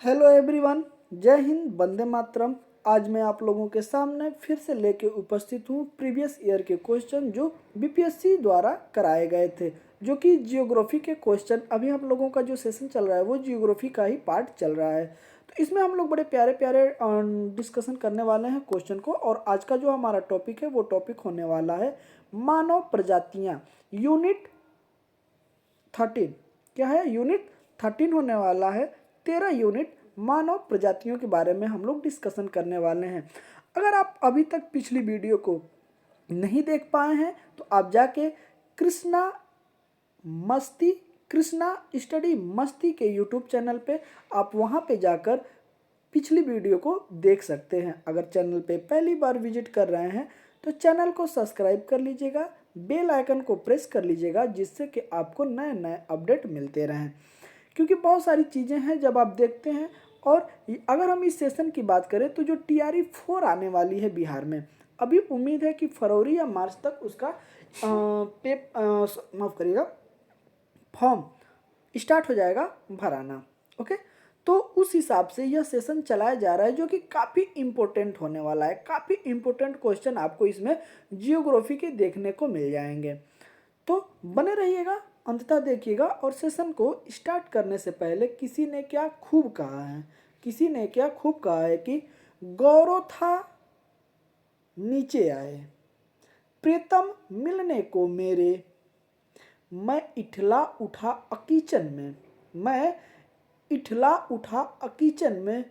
Hello everyone, जय हिंद, वंदे मातरम। आज मैं आप लोगों के सामने फिर से लेके उपस्थित हूँ प्रीवियस ईयर के क्वेश्चन जो बीपीएससी द्वारा कराए गए थे, जो कि जियोग्राफी के क्वेश्चन। अभी हम लोगों का जो सेशन चल रहा है वो जियोग्राफी का ही पार्ट चल रहा है। तो इसमें हम लोग बड़े प्यारे प्यारे डिस्कशन करने वाले हैं क्वेश्चन को। और आज का जो हमारा टॉपिक है वो टॉपिक होने वाला है मानव प्रजातियाँ, यूनिट 13। क्या है? यूनिट 13 होने वाला है। 13 यूनिट मानव प्रजातियों के बारे में हम लोग डिस्कशन करने वाले हैं। अगर आप अभी तक पिछली वीडियो को नहीं देख पाए हैं तो आप जाके कृष्णा मस्ती कृष्णा स्टडी मस्ती के यूट्यूब चैनल पे आप वहाँ पे जाकर पिछली वीडियो को देख सकते हैं। अगर चैनल पे पहली बार विजिट कर रहे हैं तो चैनल को सब्सक्राइब कर लीजिएगा, बेल आइकन को प्रेस कर लीजिएगा, जिससे कि आपको नए नए अपडेट मिलते रहें। क्योंकि बहुत सारी चीज़ें हैं जब आप देखते हैं। और अगर हम इस सेशन की बात करें तो जो TRE 4 आने वाली है बिहार में, अभी उम्मीद है कि फरवरी या मार्च तक उसका माफ़ करिएगा, फॉर्म स्टार्ट हो जाएगा भराना। ओके, तो उस हिसाब से यह सेशन चलाया जा रहा है, जो कि काफ़ी इम्पोर्टेंट होने वाला है। काफ़ी इम्पोर्टेंट क्वेश्चन आपको इसमें जियोग्राफी के देखने को मिल जाएंगे। तो बने रहिएगा, अंततः देखिएगा। और सेशन को स्टार्ट करने से पहले किसी ने क्या खूब कहा है, किसी ने क्या खूब कहा है कि गौरव था नीचे आए, प्रीतम मिलने को मेरे, मैं इठला उठा अकीचन में, मैं इठला उठा अकीचन में,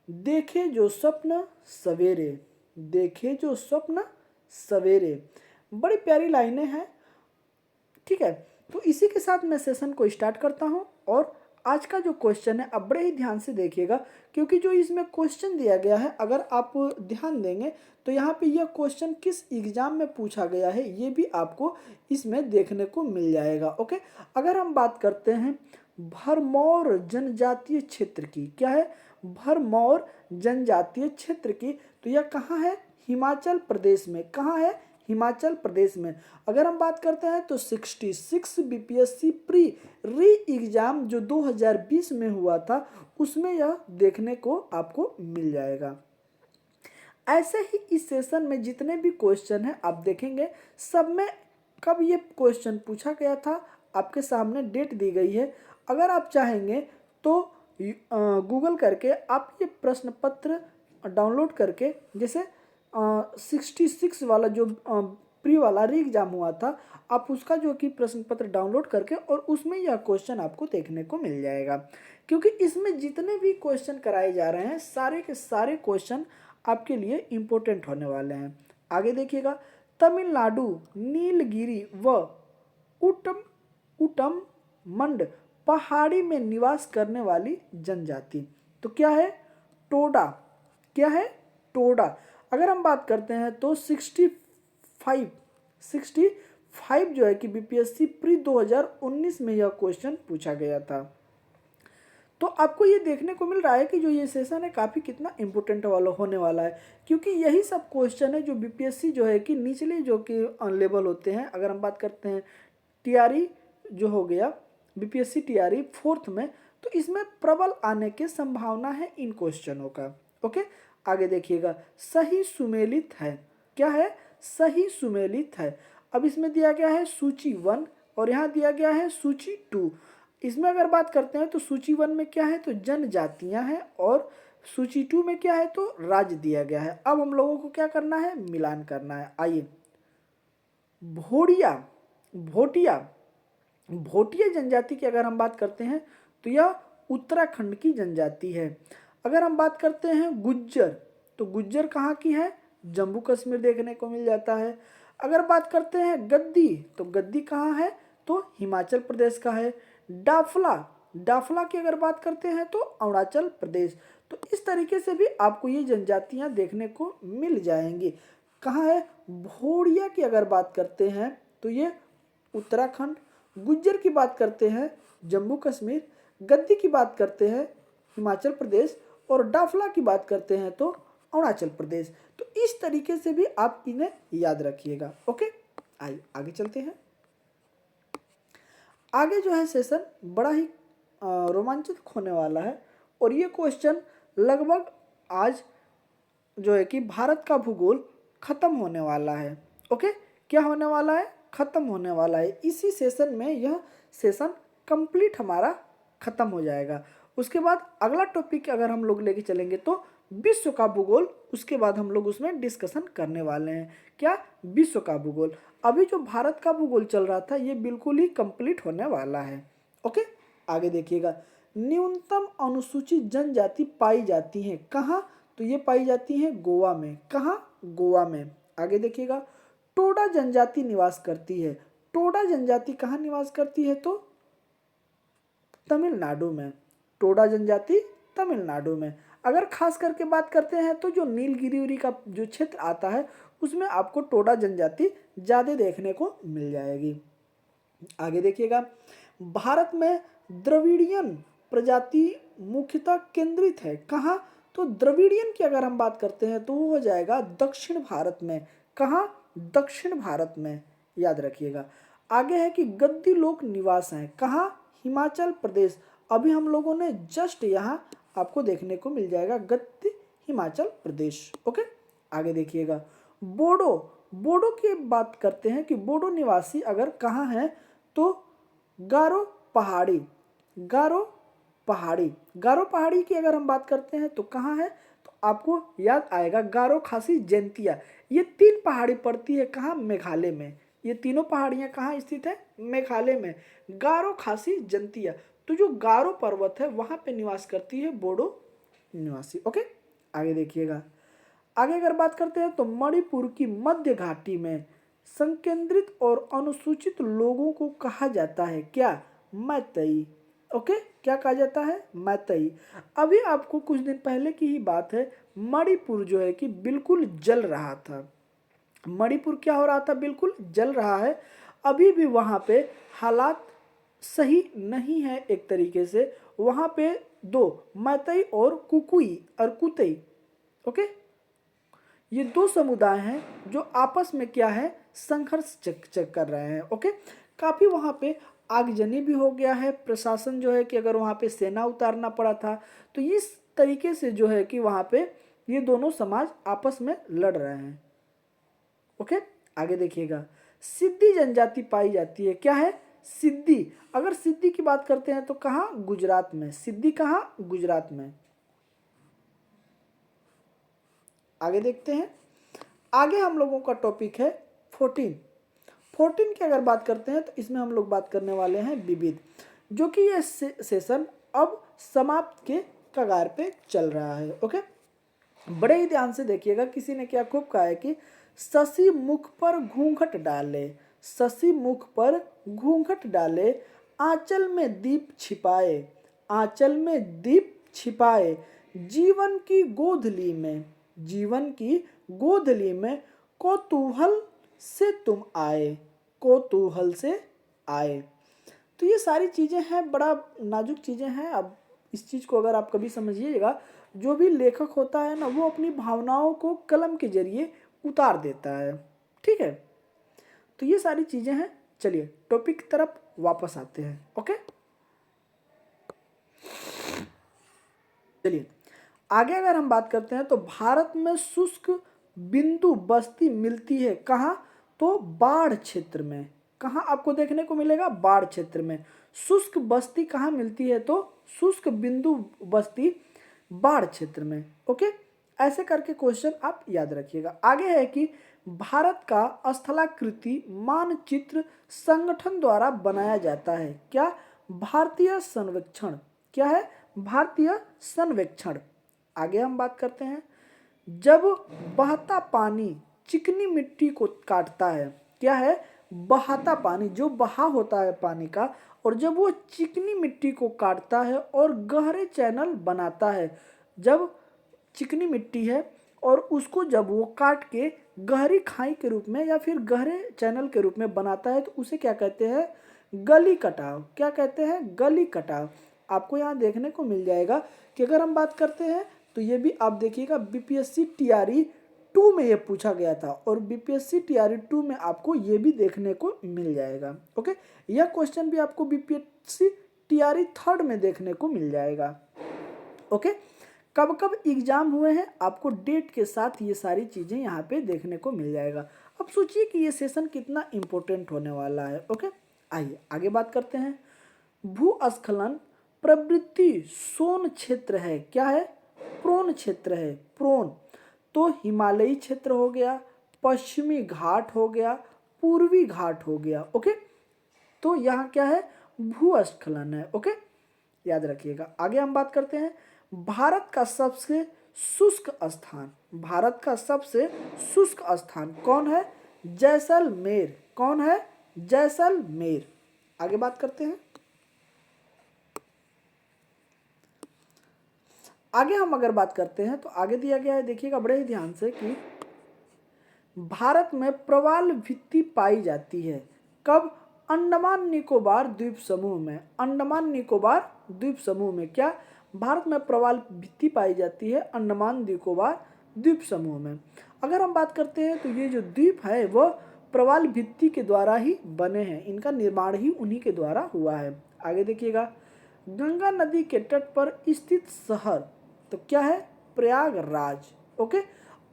देखे जो स्वप्न सवेरे, देखे जो स्वप्न सवेरे। बड़ी प्यारी लाइनें हैं। ठीक है, तो इसी के साथ मैं सेशन को स्टार्ट करता हूं। और आज का जो क्वेश्चन है, अब बड़े ही ध्यान से देखिएगा, क्योंकि जो इसमें क्वेश्चन दिया गया है, अगर आप ध्यान देंगे तो यहाँ पे यह क्वेश्चन किस एग्जाम में पूछा गया है ये भी आपको इसमें देखने को मिल जाएगा। ओके, अगर हम बात करते हैं भरमौर जनजातीय क्षेत्र की, क्या है? भरमौर जनजातीय क्षेत्र की, तो यह कहाँ है? हिमाचल प्रदेश में। कहाँ है? हिमाचल प्रदेश में। अगर हम बात करते हैं तो 66 बीपीएससी प्री री एग्जाम जो 2020 में हुआ था, उसमें यह देखने को आपको मिल जाएगा। ऐसे ही इस सेशन में जितने भी क्वेश्चन हैं आप देखेंगे, सब में कब ये क्वेश्चन पूछा गया था आपके सामने डेट दी गई है। अगर आप चाहेंगे तो गूगल करके आप ये प्रश्न पत्र डाउनलोड करके, जैसे 66 वाला जो प्री वाला री एग्जाम हुआ था, आप उसका जो कि प्रश्न पत्र डाउनलोड करके और उसमें यह क्वेश्चन आपको देखने को मिल जाएगा। क्योंकि इसमें जितने भी क्वेश्चन कराए जा रहे हैं, सारे के सारे क्वेश्चन आपके लिए इम्पोर्टेंट होने वाले हैं। आगे देखिएगा, तमिलनाडु नीलगिरी व उटम उटम मंड पहाड़ी में निवास करने वाली जनजाति, तो क्या है? टोडा। क्या है? टोडा। अगर हम बात करते हैं तो 65 जो है कि बीपीएससी प्री 2019 में यह क्वेश्चन पूछा गया था। तो आपको ये देखने को मिल रहा है कि जो ये सेशन है काफ़ी कितना इम्पोर्टेंट वाला होने वाला है, क्योंकि यही सब क्वेश्चन है जो बीपीएससी जो है कि निचले जो कि लेवल होते हैं। अगर हम बात करते हैं टीआरई जो हो गया, बीपीएससी टीआरई 4th में, तो इसमें प्रबल आने की संभावना है इन क्वेश्चनों का। ओके, आगे देखिएगा, सही सुमेलित है। क्या है? सही सुमेलित है। अब इसमें दिया गया है सूची 1 और यहाँ दिया गया है सूची 2। इसमें अगर बात करते हैं तो सूची 1 में क्या है? तो जनजातियां हैं, और सूची 2 में क्या है? तो राज्य दिया गया है। अब हम लोगों को क्या करना है? मिलान करना है। आइए, भोटिया भोटिया भोटिया जनजाति की अगर हम बात करते हैं तो यह उत्तराखंड की जनजाति है। अगर हम बात करते हैं गुज्जर, तो गुज्जर कहाँ की है? जम्मू कश्मीर देखने को मिल जाता है। अगर बात करते हैं गद्दी, तो गद्दी कहाँ है? तो हिमाचल प्रदेश का है। डाफला डाफला की अगर बात करते हैं तो अरुणाचल प्रदेश। तो इस तरीके से भी आपको ये जनजातियां देखने को मिल जाएंगी। कहाँ है? भोटिया की अगर बात करते हैं तो ये उत्तराखंड, गुज्जर की बात करते हैं जम्मू कश्मीर, गद्दी की बात करते हैं हिमाचल प्रदेश, और डाफला की बात करते हैं तो अरुणाचल प्रदेश। तो इस तरीके से भी आप इन्हें याद रखिएगा। ओके, आइए आगे चलते हैं। आगे जो है सेशन बड़ा ही रोमांचक होने वाला है, और ये क्वेश्चन लगभग आज जो है कि भारत का भूगोल खत्म होने वाला है। ओके, क्या होने वाला है? खत्म होने वाला है। इसी सेशन में यह सेशन कंप्लीट हमारा खत्म हो जाएगा। उसके बाद अगला टॉपिक अगर हम लोग लेके चलेंगे तो विश्व का भूगोल, उसके बाद हम लोग उसमें डिस्कशन करने वाले हैं। क्या? विश्व का भूगोल। अभी जो भारत का भूगोल चल रहा था ये बिल्कुल ही कंप्लीट होने वाला है। ओके, आगे देखिएगा। न्यूनतम अनुसूचित जनजाति पाई जाती है कहाँ? तो ये पाई जाती है गोवा में। कहाँ? गोवा में। आगे देखिएगा। टोडा जनजाति निवास करती है। टोडा जनजाति कहाँ निवास करती है? तो तमिलनाडु में। टोडा जनजाति तमिलनाडु में। अगर खास करके बात करते हैं तो जो नीलगिरी का जो क्षेत्र आता है उसमें आपको टोडा जनजाति ज़्यादा देखने को मिल जाएगी। आगे देखिएगा। भारत में द्रविड़ियन प्रजाति मुख्यतः केंद्रित है कहाँ? तो द्रविड़ियन की अगर हम बात करते हैं तो वो हो जाएगा दक्षिण भारत में। कहाँ? दक्षिण भारत में, याद रखिएगा। आगे है कि गद्दी लोक निवास हैं कहाँ? हिमाचल प्रदेश। अभी हम लोगों ने जस्ट यहाँ आपको देखने को मिल जाएगा गद्दी, हिमाचल प्रदेश। ओके, आगे देखिएगा। बोडो, बोडो की बात करते हैं कि बोडो निवासी अगर कहाँ हैं तो गारो पहाड़ी। गारो पहाड़ी, गारो पहाड़ी की अगर हम बात करते हैं तो कहाँ है? तो आपको याद आएगा गारो खासी जयंतिया। ये 3 पहाड़ी पड़ती है कहाँ? मेघालय में। ये तीनों पहाड़ियाँ कहाँ स्थित है? मेघालय में। गारो खासी जयंतिया, तो जो गारो पर्वत है वहाँ पे निवास करती है बोडो निवासी। ओके, आगे देखिएगा। आगे अगर बात करते हैं तो मणिपुर की मध्य घाटी में संकेंद्रित और अनुसूचित लोगों को कहा जाता है क्या? मैतई। ओके, क्या कहा जाता है? मैतई। अभी आपको कुछ दिन पहले की ही बात है, मणिपुर जो है कि बिल्कुल जल रहा था। मणिपुर क्या हो रहा था? बिल्कुल जल रहा है। अभी भी वहाँ पे हालात सही नहीं है एक तरीके से। वहाँ पे 2 मैतई और कुकुई और कुतई, ओके, ये 2 समुदाय हैं जो आपस में क्या है? संघर्ष चेक कर रहे हैं। ओके, काफ़ी वहाँ पे आगजनी भी हो गया है। प्रशासन जो है कि अगर वहाँ पे सेना उतारना पड़ा था तो इस तरीके से जो है कि वहाँ पे ये दोनों समाज आपस में लड़ रहे हैं। ओके, आगे देखिएगा। सिद्धी जनजाति पाई जाती है। क्या है? सिद्धी। अगर सिद्धी की बात करते हैं तो कहाँ? गुजरात में। सिद्धी कहाँ? गुजरात में। आगे देखते हैं। आगे हम लोगों का टॉपिक है 14 की अगर बात करते हैं तो इसमें हम लोग बात करने वाले हैं विविध, जो कि ये सेशन अब समाप्त के कगार पे चल रहा है। ओके, बड़े ही ध्यान से देखिएगा। किसी ने क्या खूब कहा है कि शशि मुख पर घूंघट डाले, शशि मुख पर घूंघट डाले, आंचल में दीप छिपाए, आंचल में दीप छिपाए, जीवन की गोधली में, जीवन की गोधली में कौतूहल से तुम आए, कौतूहल से आए। तो ये सारी चीज़ें हैं, बड़ा नाजुक चीज़ें हैं। अब इस चीज़ को अगर आप कभी समझिएगा, जो भी लेखक होता है ना वो अपनी भावनाओं को कलम के जरिए उतार देता है। ठीक है, तो ये सारी चीज़ें हैं। चलिए टॉपिक की तरफ वापस आते हैं। ओके, चलिए आगे अगर हम बात करते हैं तो भारत में शुष्क बिंदु बस्ती मिलती है कहाँ? तो बाढ़ क्षेत्र में। कहाँ आपको देखने को मिलेगा? बाढ़ क्षेत्र में। शुष्क बस्ती कहाँ मिलती है? तो शुष्क बिंदु बस्ती बाढ़ क्षेत्र में। ओके, ऐसे करके क्वेश्चन आप याद रखिएगा। आगे है कि भारत का स्थलाकृति मानचित्र संगठन द्वारा बनाया जाता है। क्या? भारतीय सर्वेक्षण। क्या है? भारतीय सर्वेक्षण। आगे हम बात करते हैं। जब बहता पानी चिकनी मिट्टी को काटता है। क्या है? बहता पानी, जो बहा होता है पानी का, और जब वो चिकनी मिट्टी को काटता है और गहरे चैनल बनाता है, जब चिकनी मिट्टी है और उसको जब वो काट के गहरी खाई के रूप में या फिर गहरे चैनल के रूप में बनाता है तो उसे क्या कहते हैं? गली कटाव। क्या कहते हैं? गली कटाव। आपको यहाँ देखने को मिल जाएगा कि अगर हम बात करते हैं तो ये भी आप देखिएगा बीपीएससी टीआरई 2 में ये पूछा गया था, और बीपीएससी टीआरई 2 में आपको ये भी देखने को मिल जाएगा। ओके, यह क्वेश्चन भी आपको बीपीएससी टीआरई 3 में देखने को मिल जाएगा। ओके, कब कब एग्जाम हुए हैं आपको डेट के साथ ये सारी चीज़ें यहाँ पे देखने को मिल जाएगा। अब सोचिए कि ये सेशन कितना इम्पोर्टेंट होने वाला है। ओके, आइए आगे बात करते हैं। भूस्खलन प्रवृत्ति सोन क्षेत्र है, क्या है? प्रोन क्षेत्र है, प्रोन। तो हिमालयी क्षेत्र हो गया, पश्चिमी घाट हो गया, पूर्वी घाट हो गया। ओके, तो यहाँ क्या है? भूस्खलन है। ओके, याद रखिएगा। आगे हम बात करते हैं भारत का सबसे शुष्क स्थान। भारत का सबसे शुष्क स्थान कौन है? जैसलमेर। कौन है? जैसलमेर। आगे बात करते हैं। आगे हम अगर बात करते हैं तो आगे दिया गया है, देखिएगा बड़े ही ध्यान से, कि भारत में प्रवाल भित्ति पाई जाती है कब? अंडमान निकोबार द्वीप समूह में। अंडमान निकोबार द्वीप समूह में क्या भारत में प्रवाल भित्ति पाई जाती है? अंडमान निकोबार द्वीप समूह में। अगर हम बात करते हैं तो ये जो द्वीप है वह प्रवाल भित्ति के द्वारा ही बने हैं, इनका निर्माण ही उन्हीं के द्वारा हुआ है। आगे देखिएगा, गंगा नदी के तट पर स्थित शहर, तो क्या है? प्रयागराज। ओके,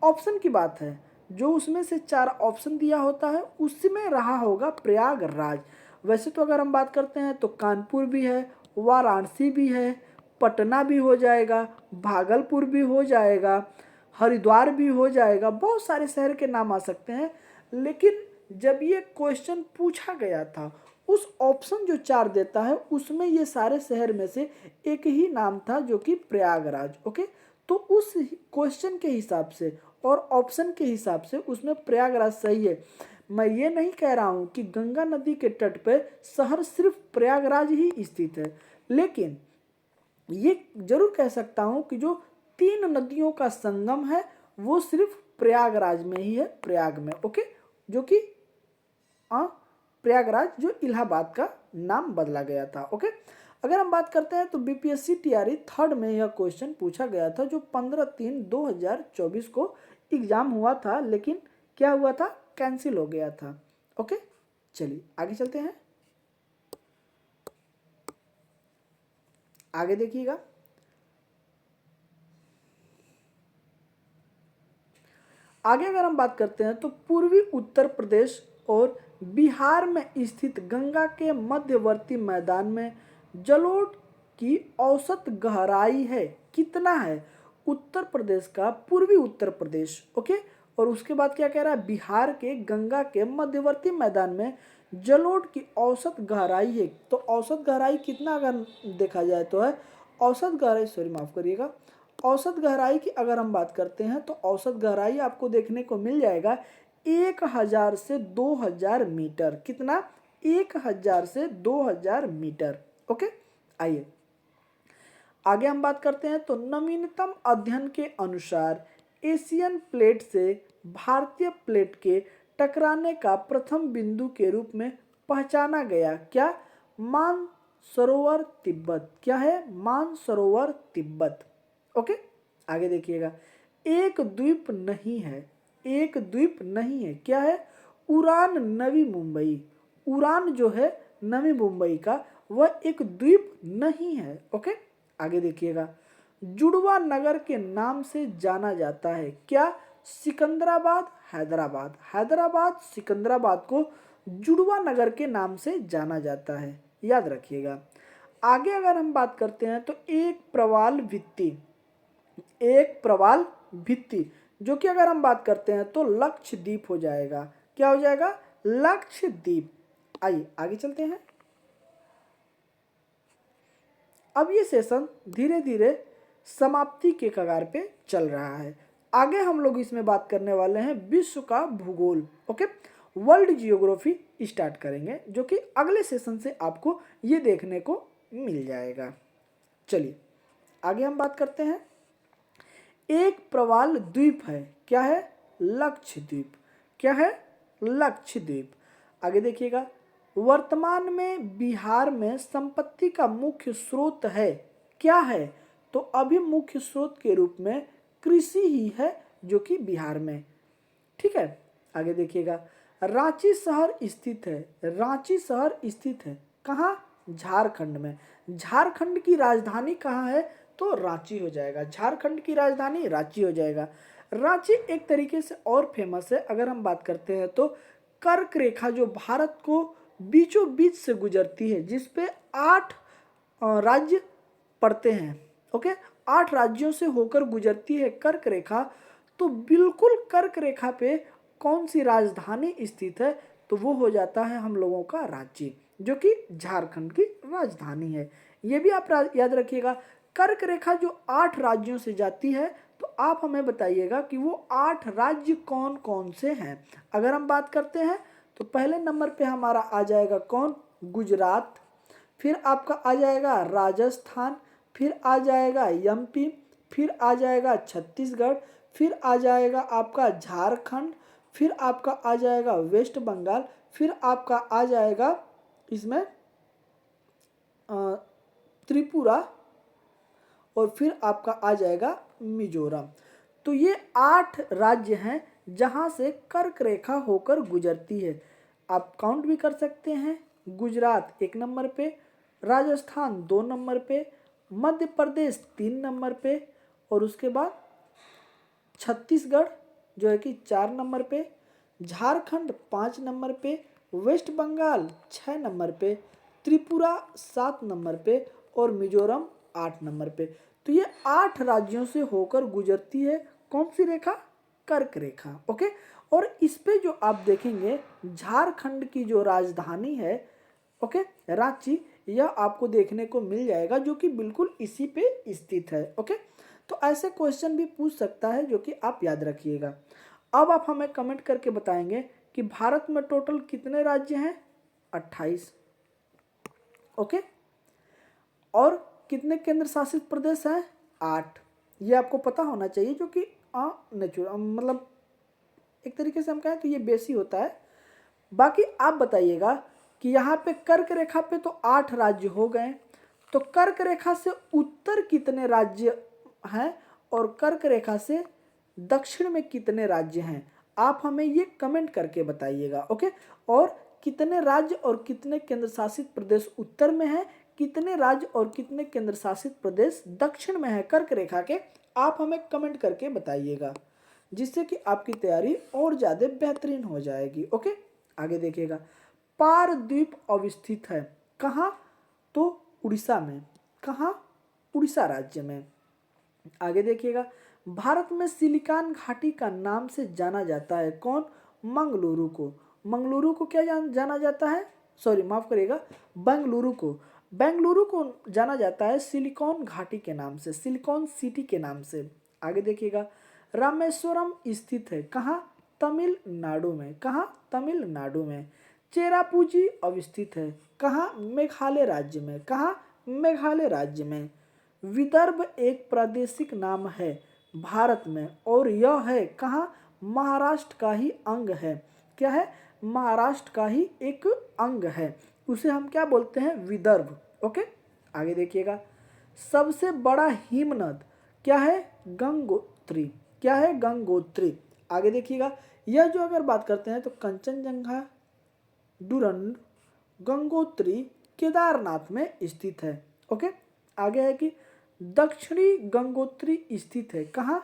ऑप्शन की बात है, जो उसमें से 4 ऑप्शन दिया होता है उसमें रहा होगा प्रयागराज। वैसे तो अगर हम बात करते हैं तो कानपुर भी है, वाराणसी भी है, पटना भी हो जाएगा, भागलपुर भी हो जाएगा, हरिद्वार भी हो जाएगा, बहुत सारे शहर के नाम आ सकते हैं। लेकिन जब ये क्वेश्चन पूछा गया था, उस ऑप्शन जो 4 देता है उसमें ये सारे शहर में से एक ही नाम था, जो कि प्रयागराज। ओके, तो उस क्वेश्चन के हिसाब से और ऑप्शन के हिसाब से उसमें प्रयागराज सही है। मैं ये नहीं कह रहा हूँ कि गंगा नदी के तट पर शहर सिर्फ प्रयागराज ही स्थित है, लेकिन ये जरूर कह सकता हूँ कि जो 3 नदियों का संगम है वो सिर्फ प्रयागराज में ही है, प्रयाग में। ओके, जो कि प्रयागराज जो इलाहाबाद का नाम बदला गया था। ओके, अगर हम बात करते हैं तो बीपीएससी टीआरई 3rd में यह क्वेश्चन पूछा गया था, जो 15/3/2024 को एग्जाम हुआ था, लेकिन क्या हुआ था? कैंसिल हो गया था। ओके, चलिए आगे चलते हैं। आगे देखिएगा, आगे अगर हम बात करते हैं तो पूर्वी उत्तर प्रदेश और बिहार में स्थित गंगा के मध्यवर्ती मैदान में जलोढ़ की औसत गहराई है, कितना है? उत्तर प्रदेश का पूर्वी उत्तर प्रदेश। ओके, और उसके बाद क्या कह रहा है? बिहार के गंगा के मध्यवर्ती मैदान में जलोढ़ की औसत गहराई है। तो औसत गहराई कितना अगर देखा जाए तो है, औसत गहराई, सॉरी माफ करिएगा, औसत गहराई की अगर हम बात करते हैं तो औसत गहराई आपको देखने को मिल जाएगा 1000 से 2000 मीटर। कितना? 1000 से 2000 मीटर। ओके, आइए आगे हम बात करते हैं तो नवीनतम अध्ययन के अनुसार एशियन प्लेट से भारतीय प्लेट के टकराने का प्रथम बिंदु के रूप में पहचाना गया, क्या? मानसरोवर तिब्बत। क्या है? मानसरोवर तिब्बत। ओके, आगे देखिएगा, एक द्वीप नहीं है, एक द्वीप नहीं है, क्या है? उड़ान नवी मुंबई। उड़ान जो है नवी मुंबई का, वह एक द्वीप नहीं है। ओके, आगे देखिएगा, जुड़वा नगर के नाम से जाना जाता है, क्या? सिकंदराबाद, हैदराबाद। हैदराबाद सिकंदराबाद को जुड़वा नगर के नाम से जाना जाता है, याद रखिएगा। आगे अगर हम बात करते हैं तो एक प्रवाल भित्ति, एक प्रवाल भित्ति, जो कि अगर हम बात करते हैं तो लक्षद्वीप हो जाएगा। क्या हो जाएगा? लक्षद्वीप। आइए आगे चलते हैं। अब ये सेशन धीरे धीरे समाप्ति के कगार पे चल रहा है। आगे हम लोग इसमें बात करने वाले हैं विश्व का भूगोल। ओके, वर्ल्ड जियोग्राफी स्टार्ट करेंगे, जो कि अगले सेशन से आपको ये देखने को मिल जाएगा। चलिए आगे हम बात करते हैं। एक प्रवाल द्वीप है, क्या है? लक्षद्वीप। क्या है? लक्षद्वीप। आगे देखिएगा, वर्तमान में बिहार में संपत्ति का मुख्य स्रोत है, क्या है? तो अभी मुख्य स्रोत के रूप में कृषि ही है, जो कि बिहार में। ठीक है, आगे देखिएगा, रांची शहर स्थित है, रांची शहर स्थित है कहाँ? झारखंड में। झारखंड की राजधानी कहाँ है? तो रांची हो जाएगा। झारखंड की राजधानी रांची हो जाएगा। रांची एक तरीके से और फेमस है अगर हम बात करते हैं तो कर्क रेखा जो भारत को बीचों बीच से गुजरती है, जिसपे 8 राज्य पड़ते हैं। ओके, 8 राज्यों से होकर गुजरती है कर्क रेखा। तो बिल्कुल कर्क रेखा पे कौन सी राजधानी स्थित है, तो वो हो जाता है हम लोगों का रांची, जो कि झारखंड की राजधानी है। ये भी आप याद रखिएगा, कर्क रेखा जो 8 राज्यों से जाती है, तो आप हमें बताइएगा कि वो 8 राज्य कौन कौन से हैं। अगर हम बात करते हैं तो पहले नंबर पे हमारा आ जाएगा कौन, गुजरात, फिर आपका आ जाएगा राजस्थान, फिर आ जाएगा एमपी, फिर आ जाएगा छत्तीसगढ़, फिर आ जाएगा आपका झारखंड, फिर आपका आ जाएगा वेस्ट बंगाल, फिर आपका आ जाएगा इसमें त्रिपुरा, और फिर आपका आ जाएगा मिजोरम। तो ये 8 राज्य हैं जहां से कर्क रेखा होकर गुजरती है। आप काउंट भी कर सकते हैं। गुजरात 1 नंबर पे, राजस्थान 2 नंबर पे, मध्य प्रदेश 3 नंबर पे, और उसके बाद छत्तीसगढ़ जो है कि 4 नंबर पे, झारखंड 5 नंबर पे, वेस्ट बंगाल 6 नंबर पे, त्रिपुरा 7 नंबर पे, और मिजोरम 8 नंबर पे। तो ये 8 राज्यों से होकर गुजरती है कौन सी रेखा, कर्क रेखा। ओके, और इस पे जो आप देखेंगे झारखंड की जो राजधानी है, ओके, रांची, यह आपको देखने को मिल जाएगा, जो कि बिल्कुल इसी पे स्थित है। ओके, तो ऐसे क्वेश्चन भी पूछ सकता है जो कि आप याद रखिएगा। अब आप हमें कमेंट करके बताएंगे कि भारत में टोटल कितने राज्य हैं, 28। ओके, और कितने केंद्र शासित प्रदेश हैं, 8। ये आपको पता होना चाहिए, जो कि नेचुरल मतलब एक तरीके से हम कहें तो ये बेसी होता है। बाकी आप बताइएगा कि यहाँ पे कर्क रेखा पे तो 8 राज्य हो गए, तो कर्क रेखा से उत्तर कितने राज्य हैं और कर्क रेखा से दक्षिण में कितने राज्य हैं, आप हमें ये कमेंट करके बताइएगा। ओके, और कितने राज्य और कितने केंद्र शासित प्रदेश उत्तर में है, कितने राज्य और कितने केंद्र शासित प्रदेश दक्षिण में है कर्क रेखा के, आप हमें कमेंट करके बताइएगा, जिससे कि आपकी तैयारी और ज़्यादा बेहतरीन हो जाएगी। ओके, आगे देखिएगा, पारद्वीप अवस्थित है कहाँ, तो उड़ीसा में। कहाँ, उड़ीसा राज्य में। आगे देखिएगा, भारत में सिलिकॉन घाटी का नाम से जाना जाता है कौन, मंगलुरु को। मंगलुरु को क्या जाना जाता है, सॉरी माफ करिएगा, बेंगलुरु को। बेंगलुरु को जाना जाता है सिलिकॉन घाटी के नाम से, सिलिकॉन सिटी के नाम से। आगे देखिएगा, रामेश्वरम स्थित है कहाँ, तमिलनाडु में। कहाँ, तमिलनाडु में। चेरापूंजी अवस्थित है कहाँ, मेघालय राज्य में। कहाँ, मेघालय राज्य में। विदर्भ एक प्रादेशिक नाम है भारत में, और यह है कहाँ, महाराष्ट्र का ही अंग है। क्या है, महाराष्ट्र का ही एक अंग है, उसे हम क्या बोलते हैं, विदर्भ। ओके, आगे देखिएगा, सबसे बड़ा हिमनद क्या है, गंगोत्री। क्या है, गंगोत्री। आगे देखिएगा, यह जो अगर बात करते हैं तो कंचनजंगा, डुरंड, गंगोत्री, केदारनाथ में स्थित है। ओके, आगे है कि दक्षिणी गंगोत्री स्थित है कहाँ,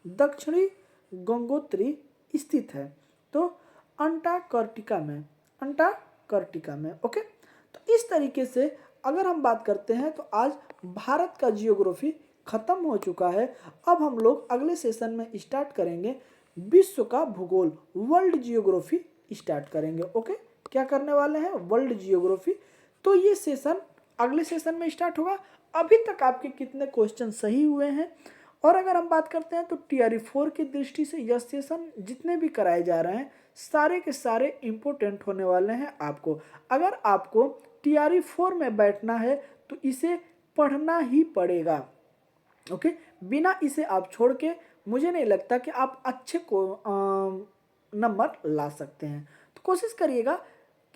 दक्षिणी गंगोत्री स्थित है तो अंटार्कटिका में, अंटार्कटिका में। ओके, तो इस तरीके से अगर हम बात करते हैं तो आज भारत का जियोग्राफी खत्म हो चुका है। अब हम लोग अगले सेशन में स्टार्ट करेंगे विश्व का भूगोल, वर्ल्ड जियोग्राफी स्टार्ट करेंगे। ओके, क्या करने वाले हैं, वर्ल्ड जियोग्राफी। तो ये सेशन अगले सेशन में स्टार्ट होगा। अभी तक आपके कितने क्वेश्चन सही हुए हैं, और अगर हम बात करते हैं तो टीआरई 4 की दृष्टि से यह सेशन जितने भी कराए जा रहे हैं सारे के सारे इम्पोर्टेंट होने वाले हैं आपको। अगर आपको टीआरई 4 में बैठना है तो इसे पढ़ना ही पड़ेगा। ओके, बिना इसे आप छोड़ के मुझे नहीं लगता कि आप अच्छे को नंबर ला सकते हैं। तो कोशिश करिएगा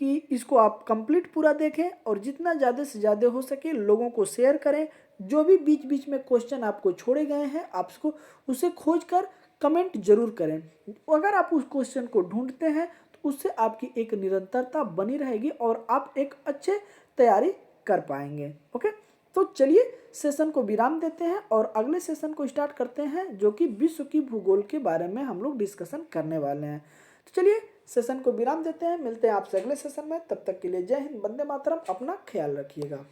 कि इसको आप कंप्लीट पूरा देखें, और जितना ज़्यादा से ज़्यादा हो सके लोगों को शेयर करें। जो भी बीच बीच में क्वेश्चन आपको छोड़े गए हैं आपको उसे खोज कर कमेंट जरूर करें। अगर आप उस क्वेश्चन को ढूंढते हैं तो उससे आपकी एक निरंतरता बनी रहेगी और आप एक अच्छे तैयारी कर पाएंगे। ओके, तो चलिए सेशन को विराम देते हैं और अगले सेशन को स्टार्ट करते हैं, जो कि विश्व की भूगोल के बारे में हम लोग डिस्कशन करने वाले हैं। तो चलिए सेशन को विराम देते हैं, मिलते हैं आपसे अगले सेशन में। तब तक के लिए जय हिंद, वंदे मातरम, अपना ख्याल रखिएगा।